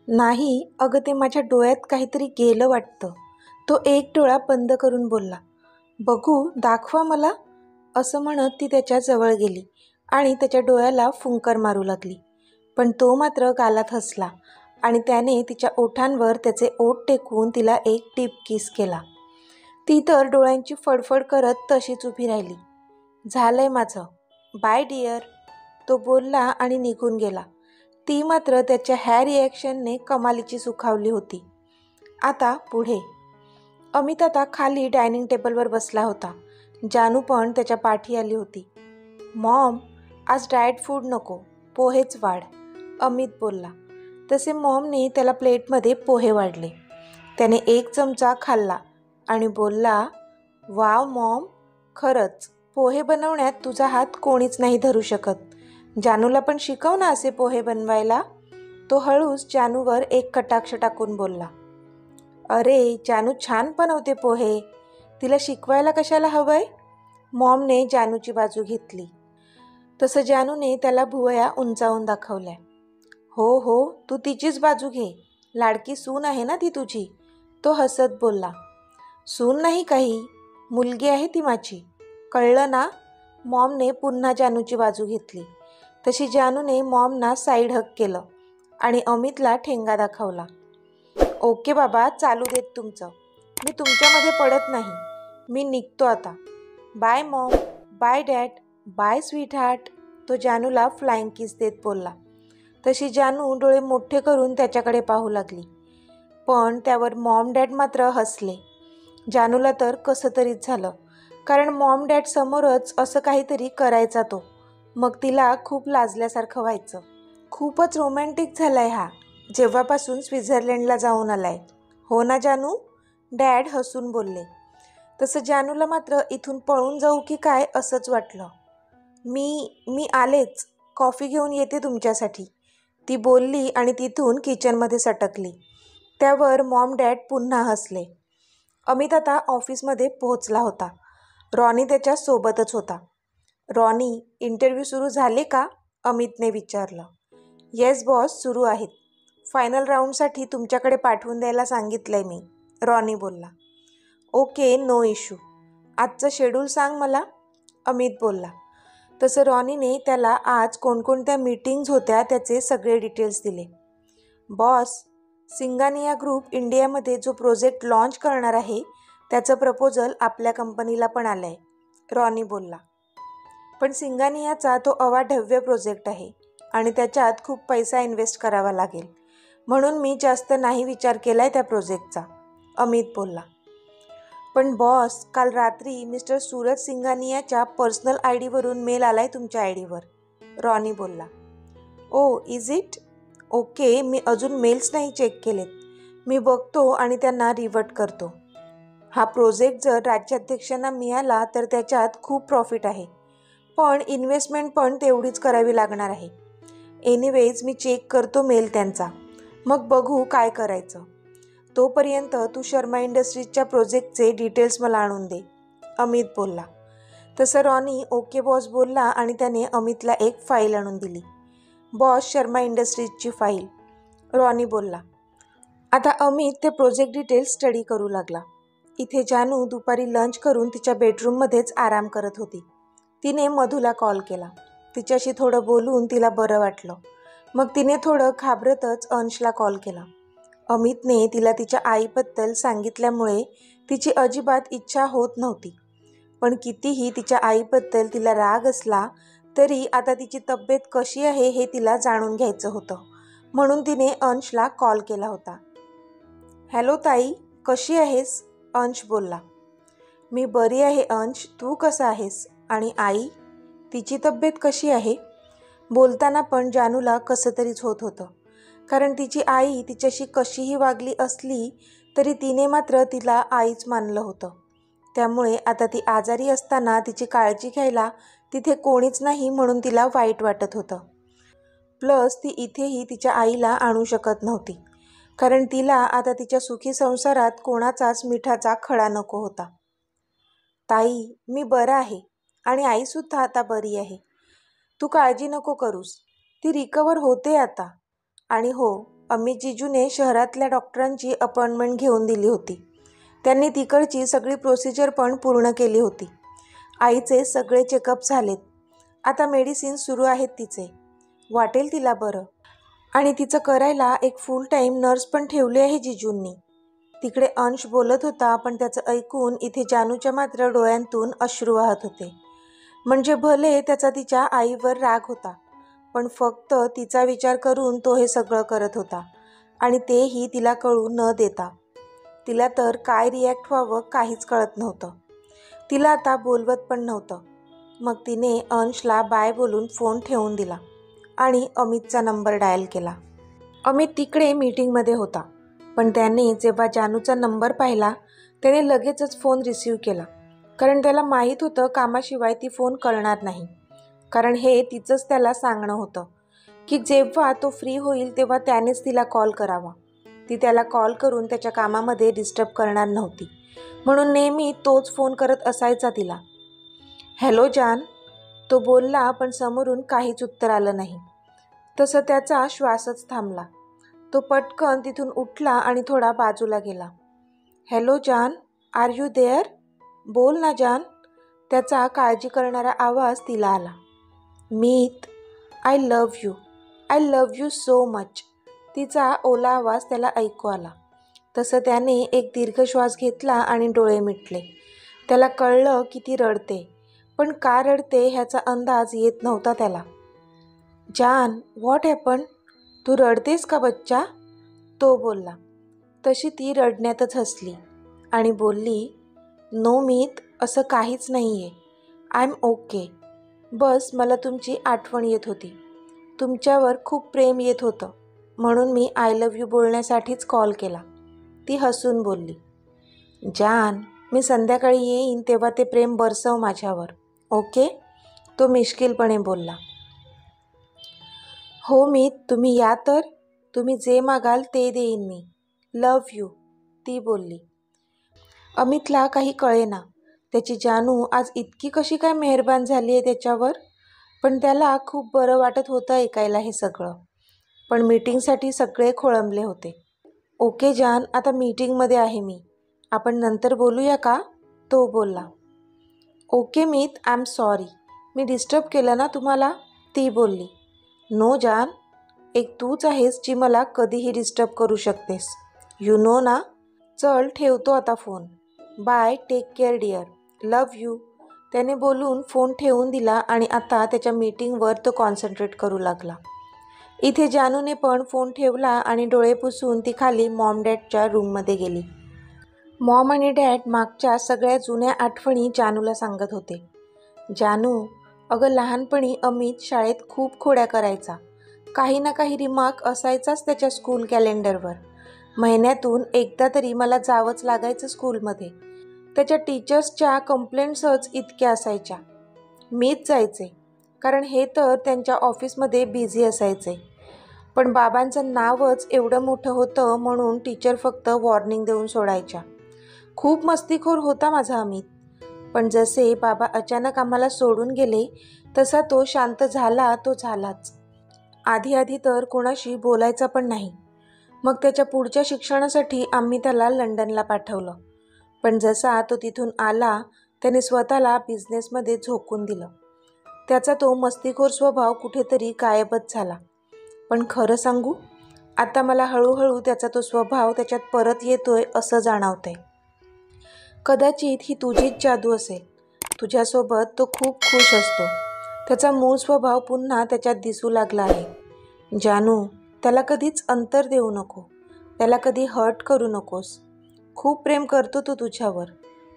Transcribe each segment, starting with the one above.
नाही अगं, ते माझ्या डोळ्यात काहीतरी गेलं वाटतं. तो एक डोळा बंद करून बोलला. बघू, दाखवा मला, असं म्हणत ती त्याच्या जवळ गेली आणि त्याच्या डोळ्याला फुंकर मारू लागली. पण तो मात्र गालात हसला आणि त्याने तिच्या ओठांवर त्याचे ओठ टेकवून तिला एक डीप किस केला. ती तर डोळ्यांची फडफड करत तशीच उभी राहिली. झालंय माझं, बाय डिअर, तो बोलला आणि निघून गेला. ती मात्र त्याच्या ह्या रिॲक्शनने कमालीची सुखावली होती. आता पुढे. अमित आता खाली डायनिंग टेबलवर बसला होता. जानू पण त्याच्या पाठी आली होती. मॉम, आज डाएट फूड नको, पोहेच वाढ, अमित बोलला. तसे मॉमने त्याला प्लेटमध्ये पोहे वाढले. त्याने एक चमचा खाल्ला आणि बोलला, वाव मॉम, खरंच पोहे बनवण्यात तुझा हात कोणीच नाही धरू शकत. जानूला पण शिकव ना असे पोहे बनवायला. तो हळूच जानूवर एक कटाक्ष टाकून बोलला. अरे, जानू छान बनवते पोहे, तिला शिकवायला कशाला हवंय? मॉमने जानूची बाजू घेतली. तसं जानूने त्याला भुवया उंचावून दाखवल्या. हो हो, तू तिचीच बाजू घे, लाडकी सून आहे ना ती तुझी, तो हसत बोलला. सून नाही काही, मुलगी आहे ती माझी, कळलं ना? मॉमने पुन्हा जानूची बाजू घेतली. तशी जानूने मॉमना साईड हक केलं आणि अमितला ठेंगा दाखवला. ओके बाबा, चालू देत तुमचं, मी तुमच्यामध्ये पडत नाही, मी निघतो आता. Bye mom, bye dad, bye sweetheart, तो जानूला फ्लाइंग किस देत बोलला. तशी जानू डोळे मोठे करून त्याच्याकडे पाहू लागली. पण त्यावर मॉम डॅड मात्र हसले. जानूला तर कसं तरीच झालं, कारण मॉम डॅड समोरच असं काहीतरी करायचा तो. मग तिला खूप लाजल्यासारखं व्हायचं. खूपच रोमॅन्टिक झालाय हा, जेव्हापासून स्वित्झर्लंडला जाऊन आलाय, हो ना जानू? डॅड हसून बोलले. तसं जानूला मात्र इथून पळून जाऊ की काय असंच वाटलं. मी आलेच, कॉफी घेऊन येते तुमच्यासाठी, ती बोलली आणि तिथून किचनमध्ये सटकली. त्यावर मॉम डॅड पुन्हा हसले. अमित आता ऑफिसमध्ये पोहोचला होता. रॉनी त्याच्या सोबतच होता. रॉनी, इंटरव्ह्यू सुरू झाले का? अमितने विचारलं. येस बॉस, सुरू आहेत. फायनल राऊंडसाठी तुमच्याकडे पाठवून द्यायला सांगितलंय मी, रॉनी बोलला. Okay, no issue. आजचं शेड्यूल सांग मला, अमित बोलला. तसं रॉनीने त्याला आज कोणकोणत्या मीटिंग्ज होत्या त्याचे सगळे डिटेल्स दिले. बॉस, सिंगानिया ग्रुप इंडियामध्ये जो प्रोजेक्ट लॉन्च करणार आहे त्याचं प्रपोजल आपल्या कंपनीला पण आलं आहे, रॉनी बोलला. पण सिंगानियाचा तो अवाढव्य प्रोजेक्ट आहे आणि त्याच्यात खूप पैसा इन्व्हेस्ट करावा लागेल, म्हणून मी जास्त नाही विचार केला आहे त्या प्रोजेक्टचा, अमित बोलला. पण बॉस, काल रात्री मिस्टर सूरज सिंगानियाच्या पर्सनल ID वरून मेल आला आहे तुमच्या ID वर, रॉनी बोलला. ओ, इज इट? ओके, मी अजून मेल्स नाही चेक केलेत, मी बघतो आणि त्यांना रिव्हर्ट करतो. हा प्रोजेक्ट जर राज्याध्यक्षांना मिळाला तर त्याच्यात खूप प्रॉफिट आहे, पण इन्व्हेस्टमेंट पण तेवढीच करावी लागणार आहे. एनिवेज मी चेक करतो मेल त्यांचा, मग बघू काय करायचं. तोपर्यंत तू शर्मा इंडस्ट्रीजच्या प्रोजेक्टचे डिटेल्स मला आणून दे, अमित बोलला. तसं रॉनी ओके बॉस बोलला आणि त्याने अमितला एक फाईल आणून दिली. बॉस, शर्मा इंडस्ट्रीजची फाईल, रॉनी बोलला. आता अमित ते प्रोजेक्ट डिटेल्स स्टडी करू लागला. इथे जानू दुपारी लंच करून तिच्या बेडरूममध्येच आराम करत होती. तिने मधूला कॉल केला. तिच्याशी थोडं बोलून तिला बरं वाटलं. मग तिने थोडं घाबरतच अंशला कॉल केला. अमितने तिला तिच्या आईबद्दल सांगितल्यामुळे तिची अजिबात इच्छा होत नव्हती. पण कितीही तिच्या आईबद्दल तिला राग असला तरी आता तिची तब्येत कशी आहे हे तिला जाणून घ्यायचं होतं, म्हणून तिने अंशला कॉल केला होता. हॅलो ताई, कशी आहेस? अंश बोलला. मी बरी आहे अंश, तू कसा आहेस? आणि आई, तिची तब्येत कशी आहे? बोलताना पण जानूला कसं तरीच होत होतं, कारण तिची आई तिच्याशी कशीही वागली असली तरी तिने मात्र तिला आईच मानलं होतं. त्यामुळे आता ती आजारी असताना तिची काळजी घ्यायला तिथे कोणीच नाही म्हणून तिला वाईट वाटत होतं. प्लस ती इथेही तिच्या आईला आणू शकत नव्हती, कारण तिला आता तिच्या सुखी संसारात कोणाचाच मिठाचा खडा नको होता. ताई, मी बरं आहे आणि आईसुद्धा आता बरी आहे, तू काळजी नको करूस, ती रिकवर होते आता. आणि हो, अमित जिजूने शहरातल्या डॉक्टरांची अपॉइंटमेंट घेऊन दिली होती. त्यांनी तिकडची सगळी प्रोसिजर पण पूर्ण केली होती. आईचे सगळे चेकअप झालेत. आता मेडिसिन सुरू आहेत तिचे. वाटेल तिला बरं. आणि तिचं करायला एक फुल टाईम नर्स पण ठेवली आहे जिजूंनी. तिकडे अंश बोलत होता, पण त्याचं ऐकून इथे जानूच्या मात्र डोळ्यांतून अश्रू वाहत होते. म्हणजे भले त्याचा तिच्या आईवर राग होता, पण फक्त तिचा विचार करून तो हे सगळं करत होता, आणि तेही तिला कळू न देता. तिला तर काय रिॲक्ट व्हावं काहीच कळत नव्हतं. तिला आता बोलवत पण नव्हतं. मग तिने अंशला बाय बोलून फोन ठेवून दिला आणि अमितचा नंबर डायल केला. अमित तिकडे मीटिंगमध्ये होता, पण त्याने जेव्हा जानूचा नंबर पाहिला त्याने लगेचच फोन रिसीव्ह केला. कारण त्याला माहीत होतं कामाशिवाय ती फोन करणार नाही. कारण हे तिचंच त्याला सांगणं होतं की जेव्हा तो फ्री होईल तेव्हा त्यानेच तिला कॉल करावा. ती त्याला कॉल करून त्याच्या कामामध्ये डिस्टर्ब करणार नव्हती, म्हणून नेहमी तोच फोन करत असायचा तिला. हॅलो जान, तो बोलला, पण समोरून काहीच उत्तर आलं नाही. तसं त्याचा श्वासच थांबला. तो पटकन तिथून उठला आणि थोडा बाजूला गेला. हॅलो जान, आर यू देअर? बोल ना जान. त्याचा काळजी करणारा आवाज तिला आला. Meet, I love you so much. तिचा ओला आवाज त्याला ऐकू आला. तसं त्याने एक दीर्घ श्वास घेतला आणि डोळे मिटले. त्याला कळलं की ती रडते, पण का रडते ह्याचा अंदाज येत नव्हता त्याला. जान, व्हॉट हॅपन? तू रडतेस का बच्चा? तो बोलला. तशी ती रडण्यातच हसली आणि बोलली, नो मीत, असं काहीच नाही आहे. I am okay. बस मला तुमची आठवण येत होती. तुमच्यावर खूप प्रेम येत होतं, म्हणून मी आय लव्ह यू बोलण्यासाठीच कॉल केला. ती हसून बोलली. जान, मी संध्याकाळी येईन तेव्हा ते प्रेम बरसव माझ्यावर, ओके? तो मिश्किलपणे बोलला. हो मीत, तुम्ही या तर. तुम्ही जे मागाल ते देईन मी. लव्ह यू, ती बोलली. अमितला काही कळेना त्याची जानू आज इतकी कशी काय मेहरबान झाली आहे त्याच्यावर. पण त्याला खूप बरं वाटत होतं ऐकायला हे सगळं. पण मीटिंगसाठी सगळे खोळंबले होते. ओके जान, आता मीटिंगमध्ये आहे मी. आपण नंतर बोलूया का? तो बोलला. Okay Meet, I am sorry. Me disturb केलं ना तुम्हाला? ती बोलली. नो जान, एक तूच आहेस जी मला कधीही डिस्टर्ब करू शकतेस. यू नो ना. चल, ठेवतो आता phone. Bye, take care dear. Love you. त्याने बोलून फोन ठेवून दिला आणि आता त्याच्या मीटिंगवर तो कॉन्सन्ट्रेट करू लागला. इथे जानूने पण फोन ठेवला आणि डोळे पुसून ती खाली मॉम डॅडच्या रूममध्ये गेली. मॉम आणि डॅड मागच्या सगळ्या जुन्या आठवणी जानूला सांगत होते. जानू, अगं लहानपणी अमित शाळेत खूप खोड्या करायचा. काही ना काही रिमार्क असायचाच त्याच्या स्कूल कॅलेंडरवर. महिन्यातून एकदा तरी मला जावंच लागायचं स्कूलमध्ये. त्याच्या टीचर्सच्या कंप्लेंट्सच इतक्या असायच्या. मीच जायचे, कारण हे तर त्यांच्या ऑफिसमध्ये बिझी असायचे. पण बाबांचं नावच एवढं मोठं होतं म्हणून टीचर फक्त वॉर्निंग देऊन सोडायच्या. खूप मस्तीखोर होता माझा अमित. पण जसे बाबा अचानक आम्हाला सोडून गेले तसा तो शांत झाला तो झालाच. आधी तर कोणाशी बोलायचा पण नाही. मग त्याच्या पुढच्या शिक्षणासाठी आम्ही त्याला लंडनला पाठवलं. पण जसा तो तिथून आला त्याने स्वतःला बिझनेसमध्ये झोकून दिलं. त्याचा तो मस्तीखोर स्वभाव कुठेतरी गायबच झाला. पण खरं सांगू, आता मला हळूहळू त्याचा तो स्वभाव त्याच्यात परत येतोय असं जाणवतंय. कदाचित ही तुझीच जादू असेल. तुझ्यासोबत तो खूप खुश असतो. त्याचा मूळ स्वभाव पुन्हा त्याच्यात दिसू लागला आहे. जानू, त्याला कधीच अंतर देऊ नको. त्याला कधी हर्ट करू नकोस. खूप प्रेम करतो तो तुझ्यावर.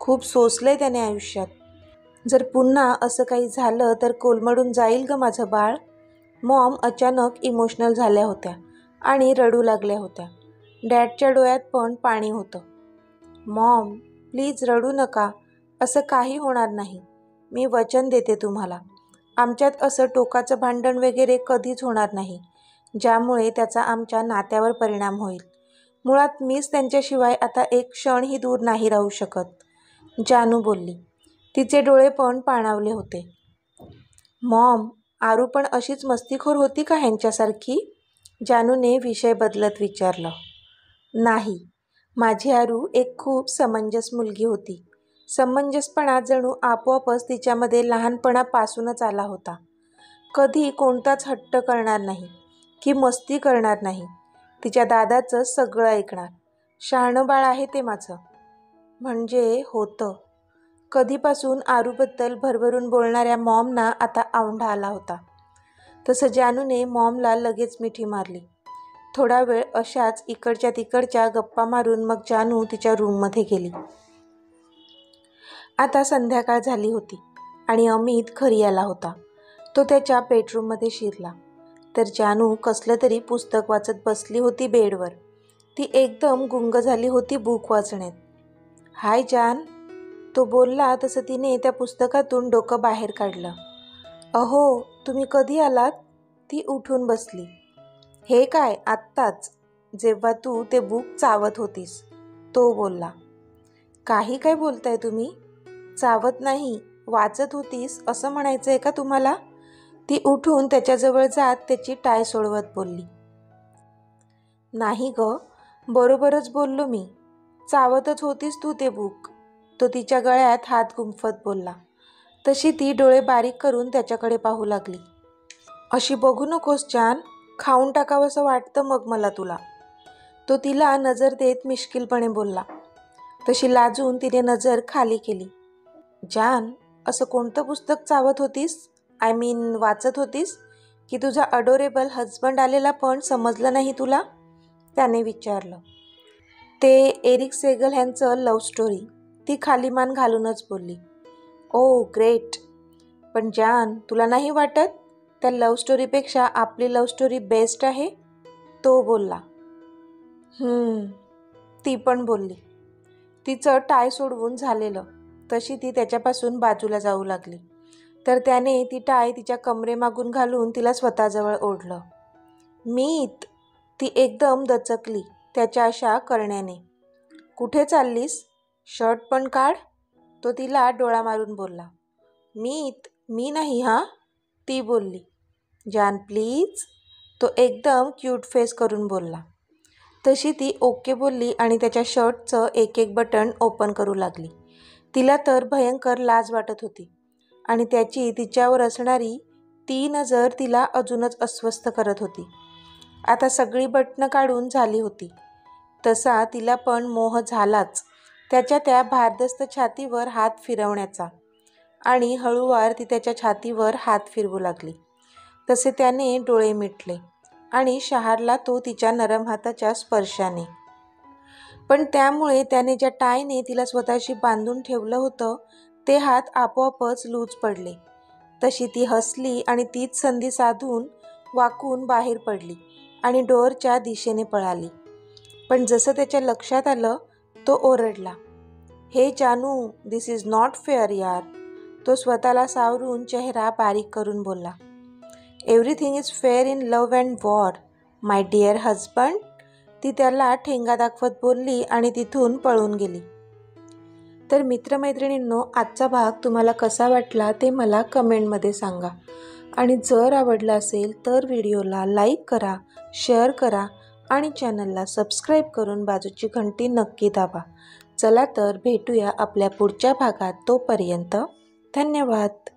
खूप सोसलंय त्याने आयुष्यात. जर पुन्हा असं काही झालं तर कोलमडून जाईल ग माझं बाळ. मॉम अचानक इमोशनल झाल्या होत्या आणि रडू लागल्या होत्या. डॅडच्या डोळ्यात पण पाणी होतं. मॉम, प्लीज रडू नका. असं काही होणार नाही. मी वचन देते तुम्हाला. आमच्यात असं टोकाचं भांडण वगैरे कधीच होणार नाही, ज्यामुळे त्याचा आमच्या नात्यावर परिणाम होईल. मुळात मीच त्यांच्याशिवाय आता एक क्षणही दूर नाही राहू शकत, जानू बोलली. तिचे डोळे पण पाणावले होते. मॉम, आरू पण अशीच मस्तीखोर होती का ह्यांच्यासारखी? जानूने विषय बदलत विचारलं. नाही, माझी आरू एक खूप समंजस मुलगी होती. समंजसपणा जणू आपोआपच तिच्यामध्ये लहानपणापासूनच आला होता. कधी कोणताच हट्ट करणार नाही की मस्ती करणार नाही. तिच्या दादाचं सगळं ऐकणार. शहाणं बाळ आहे ते माझं. म्हणजे होतं. कधीपासून आरूबद्दल भरभरून बोलणाऱ्या मॉमना आता औंढा आला होता. तसं जानूने मॉमला लगेच मिठी मारली. थोडा वेळ अशाच इकडच्या तिकडच्या गप्पा मारून मग जानू तिच्या रूममध्ये गेली. आता संध्याकाळ झाली होती आणि अमित घरी आला होता. तो त्याच्या बेडरूममध्ये शिरला तर जानू कसलं तरी पुस्तक वाचत बसली होती बेडवर. ती एकदम गुंग झाली होती बुक वाचण्यात. हाय जान, तो बोलला तसं तिने त्या पुस्तकातून डोकं बाहेर काढलं. अहो, तुम्ही कधी आलात? ती उठून बसली. हे काय आत्ताच, जेव्हा तू ते बुक चावत होतीस, तो बोलला. काही काय बोलताय तुम्ही? चावत नाही, वाचत होतीस असं म्हणायचं आहे का तुम्हाला? ती उठून त्याच्याजवळ जात त्याची टाय सोडवत बोलली. नाही ग, बरोबरच बोललो मी. चावतच होतीस तू ते बुक, तो तिच्या गळ्यात हात गुंफत बोलला. तशी ती डोळे बारीक करून त्याच्याकडे पाहू लागली. अशी बघू नकोस जान, खाऊन टाकावंसं वाटतं मग मला तुला, तो तिला नजर देत मिश्किलपणे बोलला. तशी लाजून तिने नजर खाली केली. जान, असं कोणतं पुस्तक चावत होतीस? आय मीन वाचत होतीस की तुझा अडोरेबल हजबंड आलेला पण समजलं नाही तुला? त्याने विचारलं. ते एरिक सेगल ह्यांचं लव्ह स्टोरी, ती खाली मान घालूनच बोलली. ओ ग्रेट. पण जान, तुला नाही वाटत त्या लव्ह स्टोरीपेक्षा आपली लव्ह स्टोरी बेस्ट आहे? तो बोलला. ती पण बोलली. तिचं टाय सोडवून झालेलं. तशी ती त्याच्यापासून बाजूला जाऊ लागली तर त्याने ती टाय तिच्या कमरेमागून घालून तिला स्वतःजवळ ओढलं. मीत, ती एकदम दचकली त्याच्या अशा करण्याने. कुठे चाललीस? शर्ट पण काढ, तो तिला डोळा मारून बोलला. मीत, मी नाही हां, ती बोलली. जान प्लीज, तो एकदम क्यूट फेस करून बोलला. तशी ती ओके बोलली आणि त्याच्या शर्टचं एक एक बटन ओपन करू लागली. तिला तर भयंकर लाज वाटत होती आणि त्याची तिच्यावर असणारी ती नजर तिला अजूनच अस्वस्थ करत होती. आता सगळी बटणं काढून झाली होती. तसा तिला पण मोह झालाच त्याच्या त्या भारदस्त छातीवर हात फिरवण्याचा आणि हळूवार ती त्याच्या छातीवर हात फिरवू लागली. तसे त्याने डोळे मिटले आणि शहारला तो तिच्या नरम हाताच्या स्पर्शाने. पण त्यामुळे त्याने ज्या टायने तिला स्वतःशी बांधून ठेवलं होतं ते हात आपोआपच लूज पडले. तशी ती हसली आणि तीच संधी साधून वाकून बाहेर पडली आणि डोअरच्या दिशेने पळाली. पण जसं त्याच्या लक्षात आलं तो ओरडला. हे जानू, दिस इज नॉट फेअर यार, तो स्वतःला सावरून चेहरा बारीक करून बोलला. Everything is fair in love and war, my dear husband, ती त्याला ठेंगा दाखवत बोलली आणि तिथून पळून गेली. तर मित्रमैत्रिणींनो, आजचा भाग तुम्हाला कसा वाटला ते मला कमेंटमध्ये सांगा आणि जर आवडला असेल तर व्हिडिओला लाईक करा, शेअर करा आणि चॅनलला सबस्क्राईब करून बाजूची घंटी नक्की दाबा. चला तर भेटूया आपल्या पुढच्या भागात. तोपर्यंत धन्यवाद.